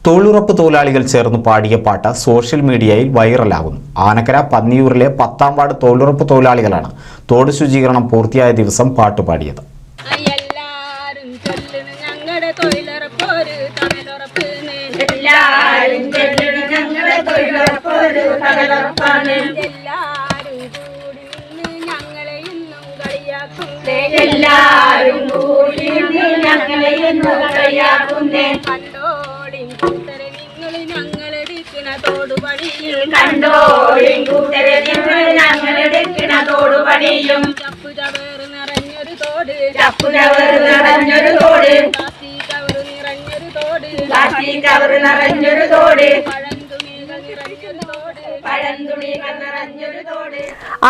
തൊഴിലുറപ്പ് തൊഴിലാളികൾ ചേർന്ന് പാടിയ പാട്ട് സോഷ്യൽ മീഡിയയിൽ വൈറലാകുന്നു. ആനക്കര പന്നിയൂരിലെ 10ാം വാർഡ് തൊഴിലുറപ്പ് തൊഴിലാളികളാണ് തോട് ശുചീകരണം പൂർത്തിയായ ദിവസം പാട്ട് പാടിയത്.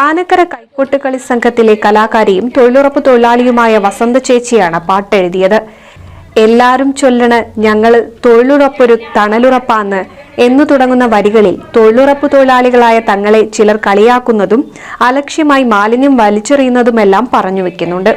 ആനക്കര കൈക്കൊട്ടുകളി സംഘത്തിലെ കലാകാരിയും തൊഴിലുറപ്പ് തൊഴിലാളിയുമായ വസന്ത ചേച്ചിയാണ് പാട്ടെഴുതിയത്. എല്ലാരും ചൊല്ലണ് ഞങ്ങള് തൊഴിലുറപ്പൊരു തണലുറപ്പാന്ന് എന്നു തുടങ്ങുന്ന വരികളിൽ തൊഴിലുറപ്പ് തൊഴിലാളികളായ തങ്ങളെ ചിലർ കളിയാക്കുന്നതും അലക്ഷ്യമായി മാലിന്യം വലിച്ചെറിയുന്നതുമെല്ലാം പറഞ്ഞു വെക്കുന്നുണ്ട്.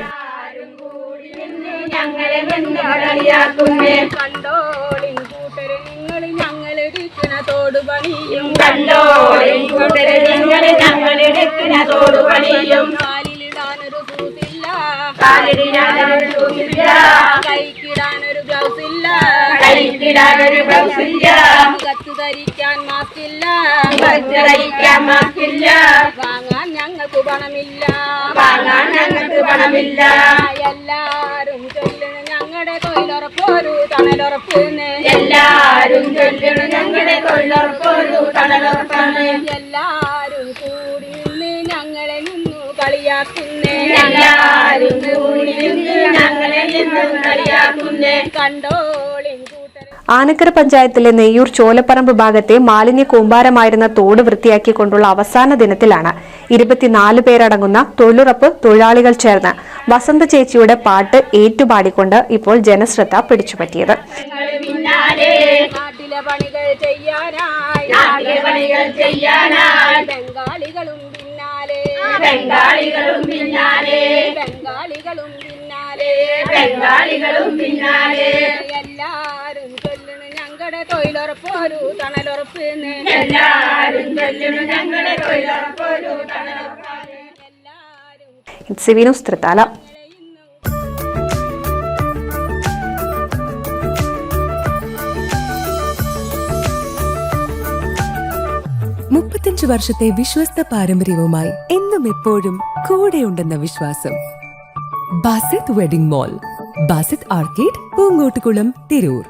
വാങ്ങാൻ ഞങ്ങൾക്ക് പണമില്ല. എല്ലാരും ചൊല്ലണം ഞങ്ങളുടെ തൊഴിലുറപ്പൊരു തണലുറപ്പെന്ന്. എല്ലാരും കൂടി നിന്ന് ഞങ്ങളെ നിന്നു കളിയാക്കുന്നേ. കണ്ടോളിൻ ആനക്കര പഞ്ചായത്തിലെ നെയ്യൂർ ചോലപ്പറമ്പ് ഭാഗത്തെ മാലിന്യ കൂമ്പാരമായിരുന്ന തോട് വൃത്തിയാക്കിക്കൊണ്ടുള്ള അവസാന ദിനത്തിലാണ് 24 പേരടങ്ങുന്ന തൊഴിലുറപ്പ് തൊഴിലാളികൾ ചേർന്ന് വസന്ത ചേച്ചിയുടെ പാട്ട് ഏറ്റുപാടിക്കൊണ്ട് ഇപ്പോൾ ജനശ്രദ്ധ പിടിച്ചുപറ്റിയത്. എല്ലാരും ചൊല്ലണ ഞങ്ങളുടെ തൊഴിലുറപ്പൊരു തണലുറപ്പെന്ന്. എല്ലാരും ചൊല്ലണ ഞങ്ങളുടെ തൊഴിലുറപ്പൊരു തണലുറപ്പാണ്. ന്യൂസ് തൃത്താല. 35 വർഷത്തെ വിശ്വസ്ത പാരമ്പര്യവുമായി എന്നും എപ്പോഴും കൂടെയുണ്ടെന്ന വിശ്വാസം. Basith wedding mall, Basith arcade, Poonkottukulam, Tirur.